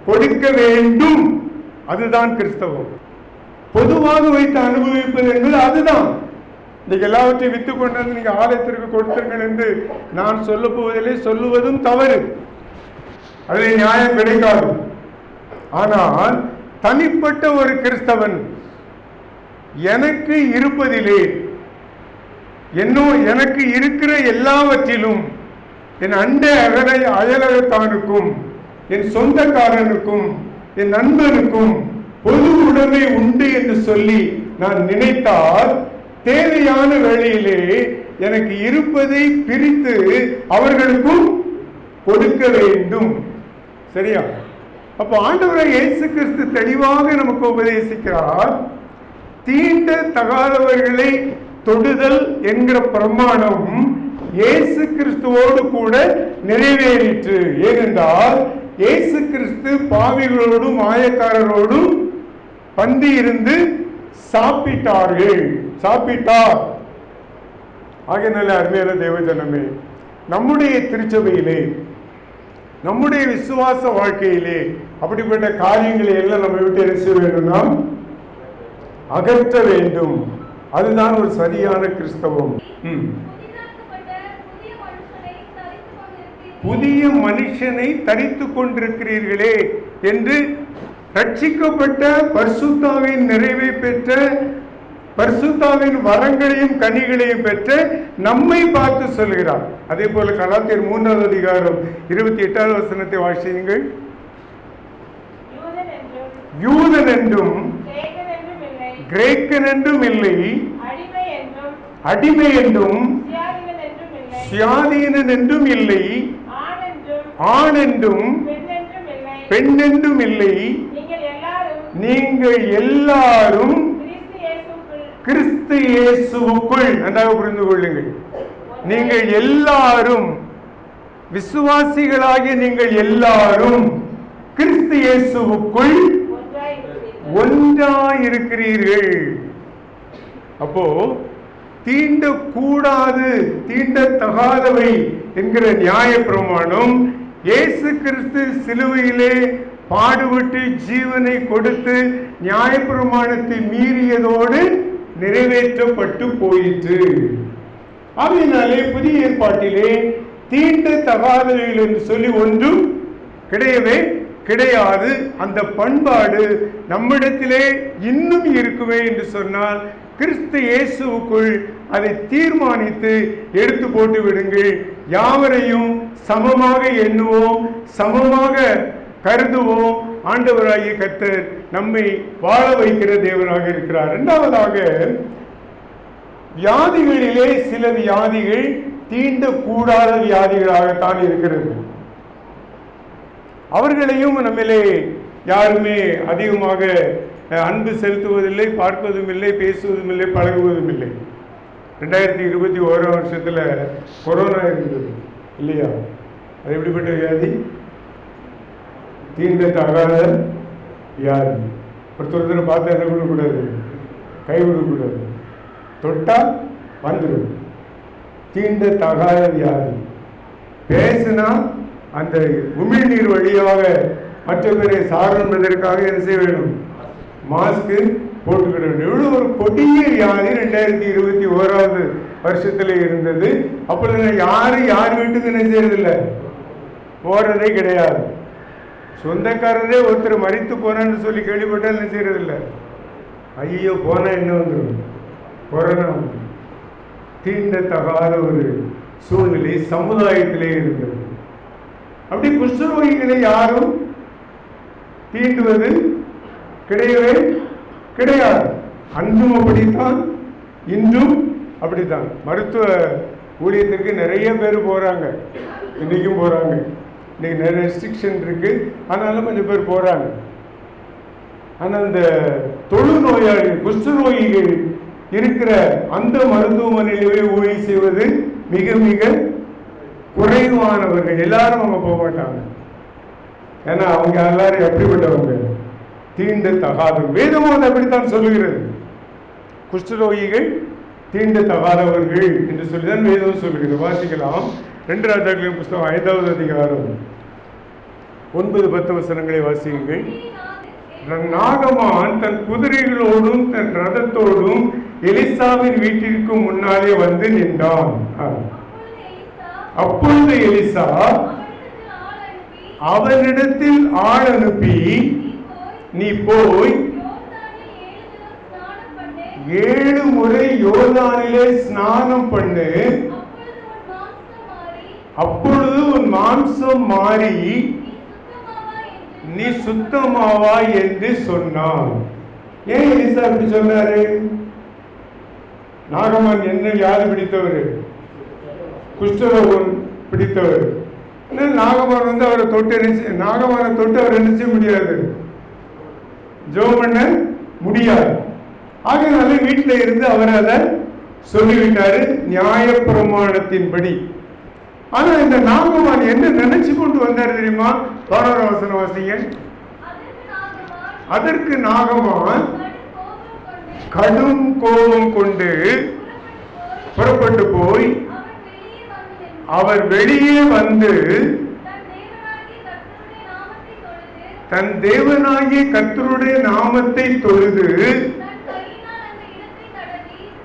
கொடுக்க வேண்டும். அதுதான் கிறிஸ்தவம். பொதுவாக வைத்து அனுபவிப்பது என்பது அதுதான். இன்னைக்கு எல்லாவற்றையும் வித்து கொண்டு வந்து நீங்க ஆலயத்திற்கு கொடுத்தீர்கள் என்று நான் சொல்ல போவதிலே சொல்லுவதும் தவறு. அதில் நியாயம் கிடைக்காது. ஆனால் தனிப்பட்ட ஒரு கிறிஸ்தவன் எனக்கு இருப்பதிலே எனக்கு இருக்கிற எல்லாவற்றிலும் என் அண்டை அயலகத்தானுக்கும் என் சொந்தக்காரனுக்கும் என் நண்பனுக்கும் பொது உடைமை உண்டு என்று சொல்லி நான் நினைத்தால் தேவையான வேளையிலே எனக்கு இருப்பதை பிரித்து அவர்களுக்கும் கொடுக்க வேண்டும். சரியா? அப்ப ஆண்டவரை இயேசு கிறிஸ்து தெளிவாக நமக்கு உபதேசிக்கிறார். தீண்ட தகாதவர்களை தொடுதல் என்கிற பிரமாணம் இயேசு கிறிஸ்துவோடு கூட நிறைவேறிற்று. ஏனென்றால் இயேசு கிறிஸ்து பாவிகளோடும் மாயக்காரரோடும் பந்தி இருந்து சாப்பிட்டார். ஆகையினால அருமையான தேவஜனமே, நம்முடைய திருச்சபையிலே, நம்முடைய விசுவாச வாழ்க்கையிலே அப்படிப்பட்ட காரியங்களை எல்லாம் நம்ம விட்டு என்ன செய்ய வேண்டும்னா அகற்ற வேண்டும். அதுதான் ஒரு சரியான கிறிஸ்தவம். புதிய மனுஷனை தரித்து கொண்டிருக்கிறீர்களே என்று ரட்சிக்கப்பட்ட பரிசுத்தாவின் நிறைவை பெற்ற, பரிசுத்தாவின் வரங்களையும் கனிகளையும் பெற்ற நம்மை பார்த்து சொல்கிறார். அதே போல கலாத்தியர் 3வது அதிகாரம் 28வது வசனத்தை வாசியுங்கள். யூதன் என்றும் கிரேக்கன் என்றும் இல்லை, அடிமை என்றும் சுயாதீனன் என்றும் இல்லை, ஆண் என்றும் பெண் என்றும் இல்லை, நீங்கள் எல்லாரும் கிறிஸ்து இயேசுவுக்குள், நன்றாக புரிந்து கொள்ளுங்கள், நீங்கள் எல்லாரும் விசுவாசிகளாகிய நீங்கள் எல்லாரும் கிறிஸ்து இயேசுவுக்குள் ஒன்றாயிருக்கிறீர்கள். அப்போ தீண்டக்கூடாது, தீண்டத்தகாதவை என்கிற நியாய பிரமாணம் இயேசு கிறிஸ்து சிலுவையிலே பாடுபட்டு ஜீவனை கொடுத்து நியாய பிரமாணத்தை மீறியதோடு நிறைவேற்றப்பட்டு போயிற்று. அதனாலே புதிய ஏற்பாட்டிலே தீண்டத்தகாதவைகள் என்று சொல்லி ஒன்றும் கிடையவே கிடையாது. அந்த பண்பாடு நம்மிடத்திலே இன்னும் இருக்குமே என்று சொன்னால் கிறிஸ்து இயேசுவுக்குள் அதை தீர்மானித்து எடுத்து போட்டு விடுங்கள். யாவரையும் சமமாக எண்ணுவோம், சமமாக கருதுவோம். ஆண்டவராகிய கர்த்தர் நம்மை வாழ வைக்கிற தேவனாக இருக்கிறார். இரண்டாவதாக, வியாதிகளிலே சில வியாதிகள் தீண்டக்கூடாத வியாதிகளாகத்தான் இருக்கிறது. அவர்களையும் நம்மிலே யாருமே அதிகமாக அன்பு செலுத்துவதில்லை, பார்ப்பதும் இல்லை, பேசுவதும் இல்லை, பழகுவதும் இல்லை. 2021 வருஷத்துல கொரோனா இருந்தது இல்லையா? அது எப்படிப்பட்ட வியாதி? தீண்டத்தகாத வியாதி. ஒருத்தர் பார்த்து என்ன கொடுக்கக்கூடாது, கை கொடுக்கக்கூடாது, தொட்டா வந்துடும். தீண்டத்தகாத வியாதி. பேசினா அந்த உமிழ்நீர் வழியாக மற்ற பேரை சாரணுவதற்காக என்ன செய்ய வேணும்? மாஸ்க் போட்டுக்கிட வேண்டும். இவ்வளவு ஒரு கொடிய வியாதி 2021 வருஷத்துல இருந்தது. அப்பொழுது யார் வீட்டுக்கு என்ன செய்யறதில்லை, போறதே கிடையாது. சொந்தக்காரரே ஒருத்தர் மரித்து போனான்னு சொல்லி கேள்விப்பட்டால் என்ன செய்யறதில்லை. ஐயோ போனா என்ன வந்துடும், கொரோனா. தீண்டத்தகாத ஒரு சூழ்நிலை சமுதாயத்திலே இருந்தது. அப்படி குஷ்டரோகிகளை யாரும் தீண்டுவது கிடையவே கிடையாது. அன்றும் அப்படித்தான், இன்றும் அப்படித்தான். மருத்துவ ஊழியத்திற்கு நிறைய பேர் போறாங்க, இன்னைக்கும் போறாங்க. இன்னைக்கு நிறைய ரெஸ்ட்ரிக்ஷன் இருக்கு, ஆனாலும் கொஞ்சம் பேர் போறாங்க. ஆனால் அந்த தொழுநோயாளிகள், குஷ்டரோகிகள் இருக்கிற அந்த மருத்துவமனையிலே ஊழியம் செய்வது மிக மிக குறைவானவர்கள். எல்லாரும் அவங்க போக மாட்டாங்க. ஏன்னா அவங்க எல்லாரும் எப்படிப்பட்டவங்க? தீண்டத்தகாத. வேதம் அப்படித்தான் சொல்லுகிறது. குஷ்டரோகிகள் தீண்டத்தகாதவர்கள் என்று சொல்லிதான் வேதம் சொல்லுகிறது. வாசிக்கலாம். 2 ராஜாக்களின் புஸ்தகம் 5வது அதிகாரம் 9-10 வசனங்களை வாசியுங்கள். நாகமான் தன் குதிரைகளோடும் தன் ரதத்தோடும் எலிசாவின் வீட்டிற்கு முன்னாலே வந்து நின்றான். அப்பொழுது எலிசா அவனிடத்தில் ஆள் அனுப்பி, நீ போய் 7 முறை யோர்தானிலே ஸ்நானம் பண்ணு, அப்பொழுது உன் மாம்சம் மாறி நீ சுத்தமாவாய் என்று சொன்னான். ஏன் எலிசா அப்படி சொன்னாரு? நாகமான் என்ன வியாதி பிடித்தவர்? குஷ்டரோகம் பிடித்தவர். நாகமான் வந்து அவரை தொட்டு, நாகமான தொட்டு அவர் என்ன செய்ய முடியாது, ஜெபம் பண்ண முடியாது. ஆகையால வீட்டில் இருந்து அவர் அதை சொல்லிவிட்டாரு நியாய பிரமாணத்தின்படி. ஆனா இந்த நாகமான் என்ன நினைச்சு கொண்டு வந்தாரு தெரியுமா? 11 வசனம் வாசிங்க. அதற்கு நாகமான் கடும் கோபம் கொண்டு புறப்பட்டு போய் அவர் வெளியே வந்து தன் தேவனாகிய கர்த்தருடைய நாமத்தை தொழுது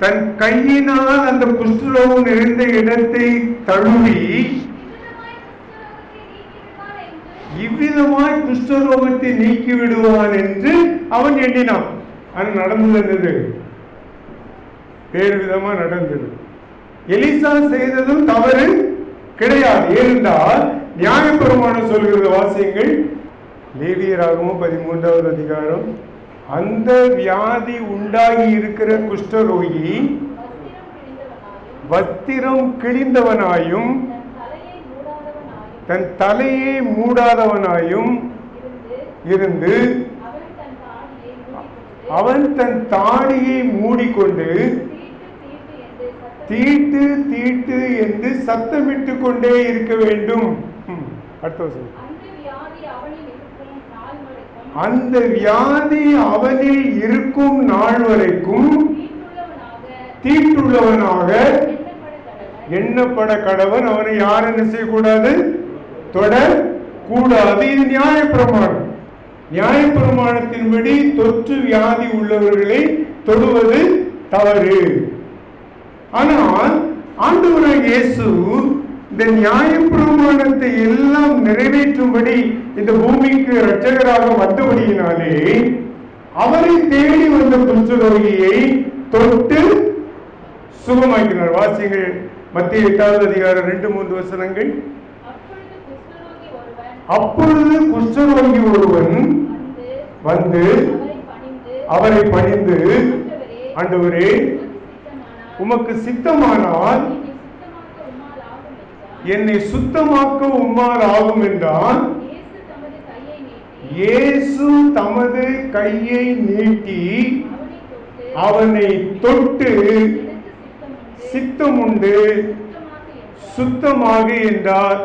தன் கையினால் அந்த குஷ்டரோகம் நிறைந்த இடத்தை தழுவி இவ்விதமாய் குஷ்டரோகத்தை நீக்கி விடுவான் என்று அவன் எண்ணினான். அது நடந்தது, வேறு விதமா நடந்தது. எலிசா செய்ததும் தவறு கிடையாது. ஏனென்றால் நியாயப்பிரமாணம் சொல்கிறது. வாசியங்கள். லேவியராகமம் 13வது அதிகாரம். அந்த வியாதி உண்டாகி இருக்கிற குஷ்டரோகி வஸ்திரம் கிழிந்தவனாயும் தன் தலையை மூடாதவனாயும் இருந்து அவன் தன் தாடியை மூடிக்கொண்டு தீட்டு தீட்டு என்று சத்தமிட்டு கொண்டே இருக்க வேண்டும். அந்த வியாதி அவனில் இருக்கும் நாள் வரைக்கும் தீட்டுள்ளவனாக எண்ணப்பட கடவன். அவனை யார் என்ன செய்யக்கூடாது? தொடக்கூடாது. இது நியாயப்பிரமாணம். நியாயப்பிரமாணத்தின்படி தொற்று வியாதி உள்ளவர்களை தொடுவது தவறு. ஆனால் ஆண்டவராகிய இயேசு இந்த நியாயப்பிரமாணத்தை எல்லாம் நிறைவேற்றும்படி இந்த பூமிக்கு இரட்சகராக வந்தபடியினாலே அவரை தேடி வந்த குஷ்டரோகியை தொட்டு சுகமாக்கினார். வாசிங்கள் மத்திய 8வது அதிகாரம் 2-3 வசனங்கள். அப்பொழுது குஷ்டரோகி ஒருவன் வந்து அவரை பணிந்து, ஆண்டவரே, உமக்கு சித்தமானால் என்னை சுத்தமாக்க உம்மால் ஆகும் என்றான். இயேசு தமது கையை நீட்டி அவனை தொட்டு, சித்தமுண்டு, சுத்தமாக என்றார்.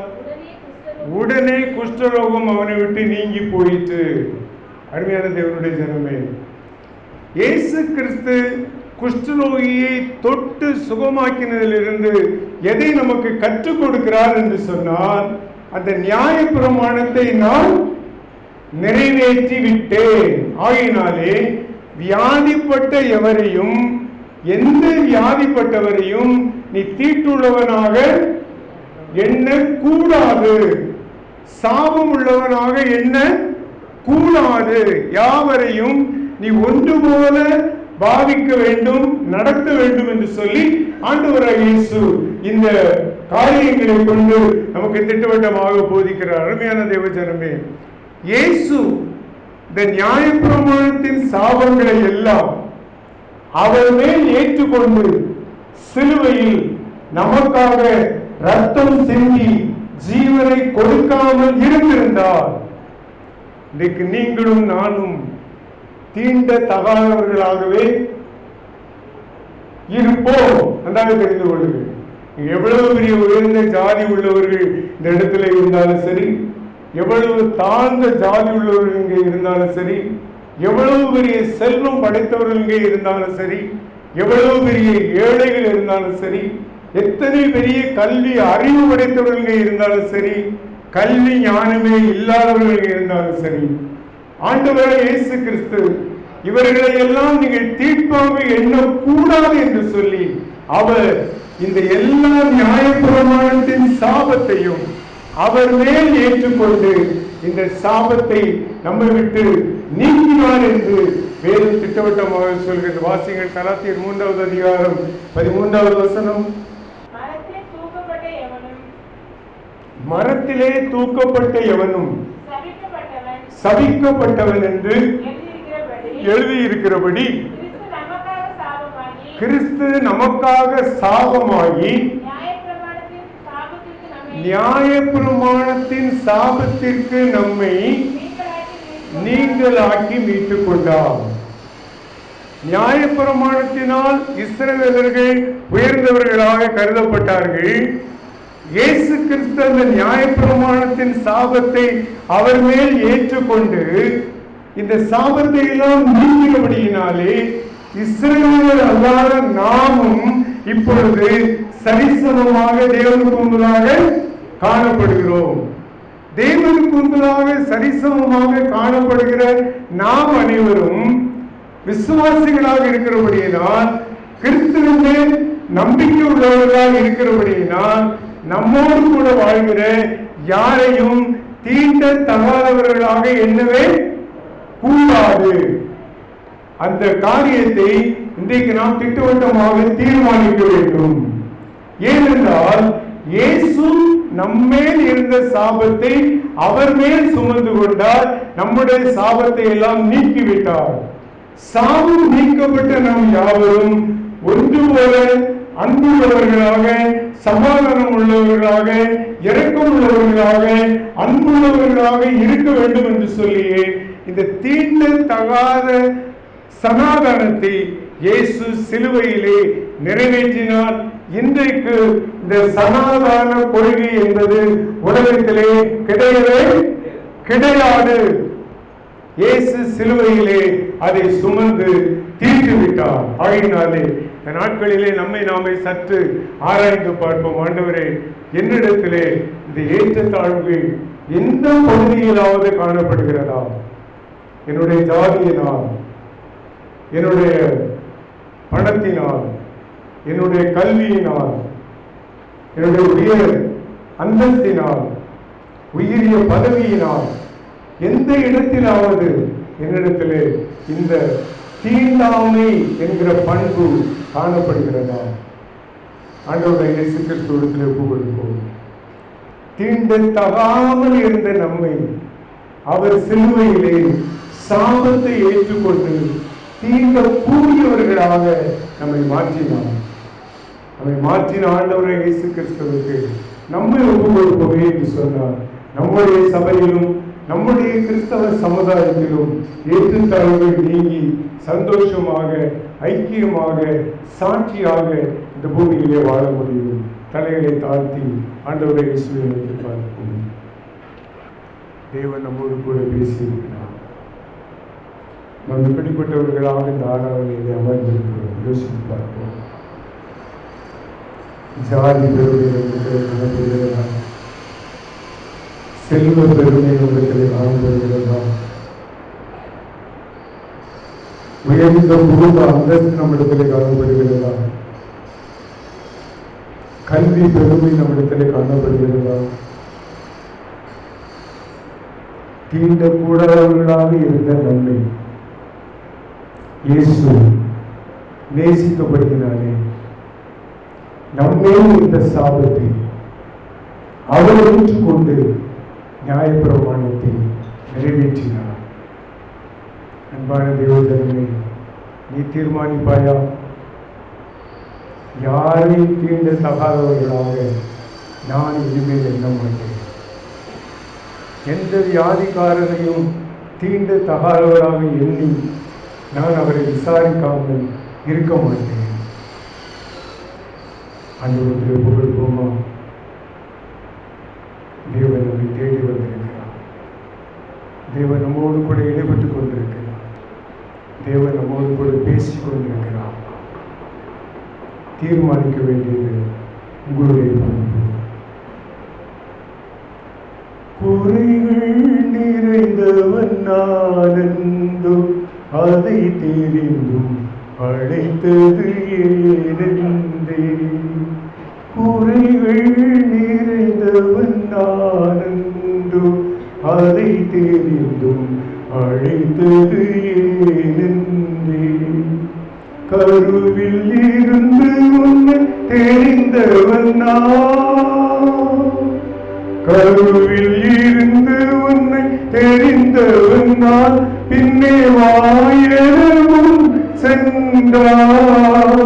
உடனே குஷ்டரோகம் அவனை விட்டு நீங்கி போயிற்று. அருமையான தேவனுடைய ஜனமே, இயேசு கிறிஸ்து குஷ்டரோகியை தொட்டு சுகமாக்கினதிலிருந்து எதை நமக்கு கற்றுக் கொடுக்கிறார் என்று சொன்னால், அந்த நியாயப்பிரமாணத்தை நான் நிறைவேற்றி விட்டேன். ஆகினாலே வியாதிப்பட்ட எவரையும், எந்த வியாதிப்பட்டவரையும் நீ தீட்டுள்ளவனாக எண்ண கூடாது, சாபம் உள்ளவனாக எண்ண கூடாது. யாவரையும் நீ ஒன்று போல பாவிக்க வேண்டும், நடத்த வேண்டும் என்று சொல்லி ஆண்டவராகிய இயேசு இந்த காரியங்களை கொண்டு நமக்கு திட்டவட்டமாக போதிக்கிறார். அருமையான தேவஜனமே, இயேசு இந்த நியாயப்பிரமாணத்தின் சாபங்களை எல்லாம் அவர் மேல் ஏற்றுக்கொண்டு சிலுவையில் நமக்காக ரத்தம் சிந்தி ஜீவனை கொடுக்காமல் இருந்திருந்தார், இன்றைக்கு நீங்களும் நானும் தீண்ட தகாதவர்களாகவே இருப்போம். நன்றாக தெரிந்து கொள்ளுங்கள். எவ்வளவு பெரிய உயர்ந்த ஜாதி உள்ளவர்கள் இந்த இடத்துல இருந்தாலும் சரி, எவ்வளவு தாழ்ந்த ஜாதி உள்ளவர்கள் இங்கே இருந்தாலும் சரி, எவ்வளவு பெரிய செல்வம் படைத்தவர்கள் இங்கே இருந்தாலும் சரி, எவ்வளவு பெரிய ஏழைகள் இருந்தாலும் சரி, எத்தனை பெரிய கல்வி அறிவு படைத்தவர்கள் இங்கே இருந்தாலும் சரி, கல்வி ஞானமே இல்லாதவர்கள் இருந்தாலும் சரி, ஆண்டவராகிய இயேசு கிறிஸ்து இவர்களை எல்லாம் நீங்கள் தீர்ப்பாக எண்ணக்கூடாது என்று சொல்லி அவர் இந்த எல்லா நியாயப்பிரமாணத்தின் சாபத்தையும் அவர் மேல் ஏற்றுக்கொண்டு இந்த சாபத்தை நம்மை விட்டு நீக்கினார் என்று வேதம் திட்டவட்டமாக சொல்கிறது. வாசிங்கள் கலாத்தியர் 3வது அதிகாரம் 13வது வசனம். மரத்திலே தூக்கப்பட்ட எவனும் சபிக்கப்பட்டவன் என்று எழுதியிருக்கிறபடி கிறிஸ்து நமக்காக சாபமாகி நியாயப்பிரமாணத்தின் சாபத்திற்கு நம்மை நீங்களாக்கி மீட்டுக் கொண்டார். நியாயப்பிரமாணத்தினால் இஸ்ரவேலர்கள் உயர்ந்தவர்களாக கருதப்பட்டார்கள். இயேசு கிறிஸ்து அந்த நியாயப்பிரமாணத்தின் சாபத்தை அவர் மேல் ஏற்றுக்கொண்டு இந்த சாபத்தை எல்லாம் நீக்கினபடியினாலே இஸ்ரவேலர் அல்லாத நாமும் இப்பொழுது சரிசமமாக தேவனுக்கு முன்பதாக காணப்படுகிறோம். தேவனுக்கு முன்பதாக சரிசமமாக காணப்படுகிற நாம் அனைவரும் விசுவாசிகளாக இருக்கிறபடியினால், கிறிஸ்துவின் மேல் நம்பிக்கை உள்ளவர்களாக இருக்கிறபடியினால், நம்மோடு கூட வாழ்கிற யாரையும் தீண்ட தகாதவர்களாக எண்ணவே கூடாது. அந்த காரியத்தை இன்றைக்கு நாம் திட்டவட்டமாக தீர்மானிக்க வேண்டும். ஏனென்றால் இயேசு நம்மேல் இருந்த சாபத்தை அவர் மேல் சுமந்து கொண்டார், நம்முடைய சாபத்தை எல்லாம் நீக்கிவிட்டார். சாபம் நீக்கப்பட்ட நாம் யாவரும் ஒன்று போல அன்புள்ளவர்களாக, சமாதானம் உள்ளவர்களாக, இரக்கம் உள்ளவர்களாக, அன்புள்ளவர்களாக இருக்க வேண்டும் என்று சொல்லியே இந்த தீண்ட தகாத சமாதானத்தை இயேசு சிலுவையிலே நிறைவேற்றினார். இன்றைக்கு இந்த சமாதான கொள்கை என்பது உலகத்திலே கிடையவே கிடையாது. இயேசு சிலுவையிலே அதை சுமந்து தீர்த்து விட்டார். ஆகினாலே இந்த நாட்களிலே நம்மை நாமே சற்று ஆராய்ந்து பார்ப்போம். ஆண்டவரே, என்னிடத்திலே இந்த ஏற்றத்தாழ்வு எந்த பகுதியிலாவது காணப்படுகிறதா? என்னுடைய ஜாதியினால், என்னுடைய பணத்தினால், என்னுடைய கல்வியினால், என்னுடைய உயர் அந்தஸ்தினால், உயரிய பதவியினால் எந்த இடத்திலாவது என்னிடத்திலே இந்த தீண்டாமை என்கிற பண்பு காணப்படுகிறதா? ஆண்டவருடைய இயேசு கிறிஸ்துவிடத்திலே ஒப்புக் கொடுப்போம். தீண்டத்தகாமல் இருந்த நம்மை அவர் சிலுவையிலே சாபத்தை ஏற்றுக்கொண்டு தீண்டக்கூடியவர்களாக நம்மை மாற்றினார். நம்மை மாற்றின ஆண்டவரை இயேசு கிறிஸ்துவுக்கு நம்மை ஒப்புக் கொடுப்போமே என்று சொன்னார். நம்முடைய சபையிலும் நம்முடைய கிறிஸ்தவ சமுதாயத்திலும் ஏற்றுத்தாழ்வுகள் நீங்கி சந்தோஷமாக, ஐக்கியமாக, சாட்சியாக இந்த பூமியிலே வாழ முடியும். தலைகளை தாழ்த்தி ஆண்டவரை இயேசுவை நோக்கி பார்ப்போம். தேவன் நம்மோடு கூட பேசியிருக்கிறார். நாம் எப்படிப்பட்டவர்களாக இந்த ஆராதனையிலே அமர்ந்திருக்கிறோம் யோசித்து பார்ப்போம். ஜாதி பெருமையாக, செல்வ பெருமை உலகத்திலே காணப்படுகிறதா? உயர்ந்த குடும்ப அந்தஸ்து நம்மிடத்திலே காணப்படுகிறதா? கல்வி பெருமை நம்மிடத்திலே காணப்படுகிறதா? தீண்டக்கூடாதவர்களாக இருந்த நம்மை இயேசு நேசிக்கப்படுகிறானே, நம்மே இந்த சாபத்தை அவர் ஏற்றுக்கொண்டு நியாயப்பிரமாணத்தை நிறைவேற்றினார். அன்பான தேவதனமே, நீ தீர்மானிப்பாயா? யாரையும் தீண்ட தகாதவர்களாக நான் இனிமேல் எண்ண மாட்டேன். எந்த வியாதிக்காரரையும் தீண்ட தகாதவராக எண்ணி நான் அவரை விசாரிக்காமல் இருக்க மாட்டேன். ஆண்டவருடைய புகழ்வோமா? தேவன் நம்மை தேடி வந்திருக்கிறார். தேவன் நம்மோடு கூட ஈடுபட்டுக் கொண்டிருக்கிறார். தேவன் நம்மோடு கூட பேசிக் கொண்டிருக்கிறார். தீர்மானிக்க வேண்டியது உங்களுடைய பண்பு. குறைகள் நிறைந்தவன் நானெந்தோ அதை தெரிந்தும் அழைத்தது ஏனென்றே. குறைகள் நிறைந்தவன் நானெந்தோ அதை தெரிந்தும் அழைத்தது ஏனென்றே. கருவில் இருந்து உன்னை தெரிந்தவன் நான், கருவில் இருந்து உன்னை தெரிந்தவன் நான், பின்னே வாயமும் சென்றான்,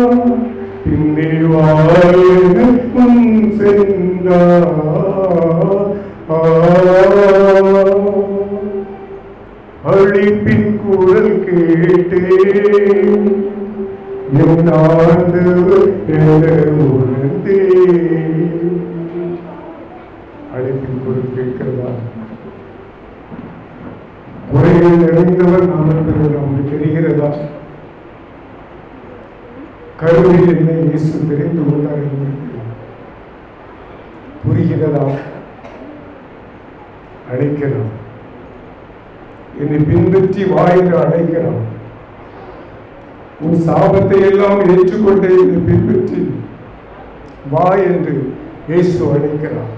பின்னே வாயமும் சென்றான். அழிப்பின் குரல் கேட்டேன், என் ஆண்டவர் என உணர்ந்தேன். அழைப்பின் குரல் கேட்கிறதா? குறைகள் நிறைந்தவர் நான் என்பது நமக்கு தெரிகிறதா? கருவில் என்னை இயேசு தெரிந்து கொண்டார் என்பது புரிகிறதா? அழைக்கிறான், என்னை பின்பற்றி வா என்று அழைக்கிறான். உன் சாபத்தை எல்லாம் ஏற்றுக்கொண்டே என்னை பின்பற்றி வா என்று இயேசு அழைக்கிறான்.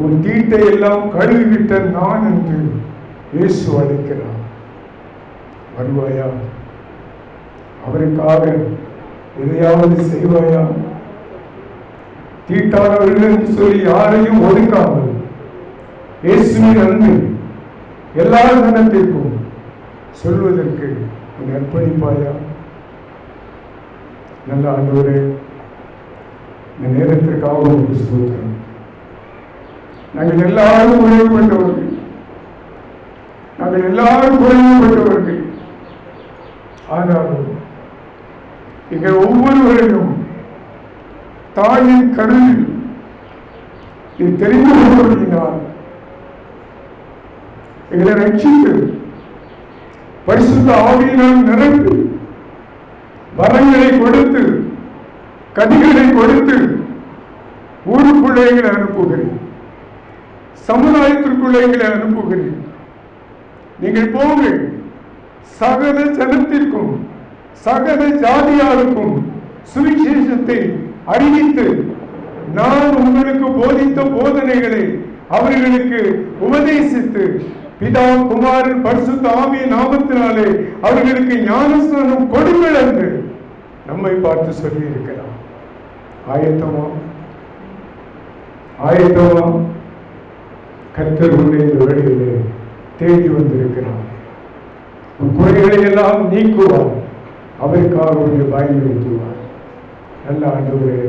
உன் தீட்டை எல்லாம் கழுவிவிட்ட நான் என்று இயேசு அழைக்கிறான். வருவாயா? அவருக்காக எதையாவது செய்வாயா? தீட்டானவர்கள் என்று சொல்லி யாரையும் ஒதுக்காமல் இயேசுவின் அன்பை எல்லா கணத்திற்கும் சொல்வதற்கு அர்ப்பணிப்பாயா? நல்ல ஆண்டவரே, இந்த நேரத்திற்காக உங்களுக்கு ஸ்தோத்திரம். நாங்கள் எல்லாரும் குறைவுபட்டவர்கள், நாங்கள் எல்லாரும் குறைவுபட்டவர்கள். ஆனாலும் எங்கள் ஒவ்வொருவரையும் தாயின் கருவில் நீ தெரிந்து கொள்வதினால் எங்களை ரட்சித்து பரிசுத்த ஆவியினால் நிரப்பி வரங்களை கொடுத்து கதிகளை கொடுத்து ஊருக்குள்ளே எங்களை அனுப்புகிறேன், சமுதாயத்திற்குள்ளே எங்களை அனுப்புகிறேன். நீங்கள் போங்கள், சகல ஜனத்திற்கும் சகல ஜாதியாருக்கும் சுவிசேஷத்தை அறிவித்து நான் உங்களுக்கு போதித்த போதனைகளை அவர்களுக்கு உபதேசித்து பிதா குமாரன் பரிசுத்த ஆவியின் நாமத்தினாலே அவர்களுக்கு ஞானஸ்நானம் கொடுங்கள் என்று நம்மை பார்த்து சொல்லி இருக்கிறார். ஆயத்தமா? ஆயத்தமா? கர்த்தர் உன்னை இந்த வேளையிலே தேடி வந்திருக்கிறார். உன் குறைகளை எல்லாம் நீக்குவார், அவருக்காக உன்னை வாயில் வைத்துவார். நல்ல ஆண்டவரே,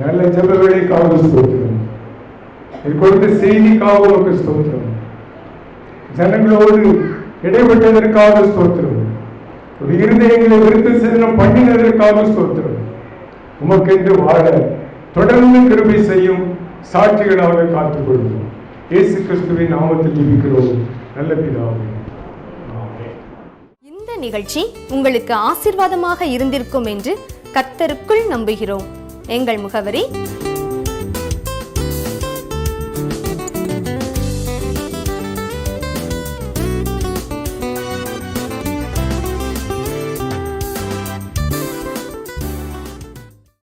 நல்ல ஜெப வேளைக்காக ஸ்தோத்திரம், கொடுத்த செய்திக்காக உனக்கு ஸ்தோத்திரம், ஜனங்களோடு இடைப்பட்டதற்காக ஸ்தோத்திரம், ஒரு இருதயங்களை விருத்த சேதனம் பண்ணினதற்காக ஸ்தோத்திரம். உமக்கென்று வாழ தொடர்ந்து கிருபை செய்யும் சாட்சிகளாக காத்துக்கொள்வோம். இயேசு கிறிஸ்துவின் நாமத்தில் ஜெபிக்கிறோம் நல்ல பிதாவே. இந்த நிகழ்ச்சி உங்களுக்கு ஆசீர்வாதமாக இருந்திருக்கும் என்று கர்த்தருக்குள் நம்புகிறோம். எங்கள் முகவரி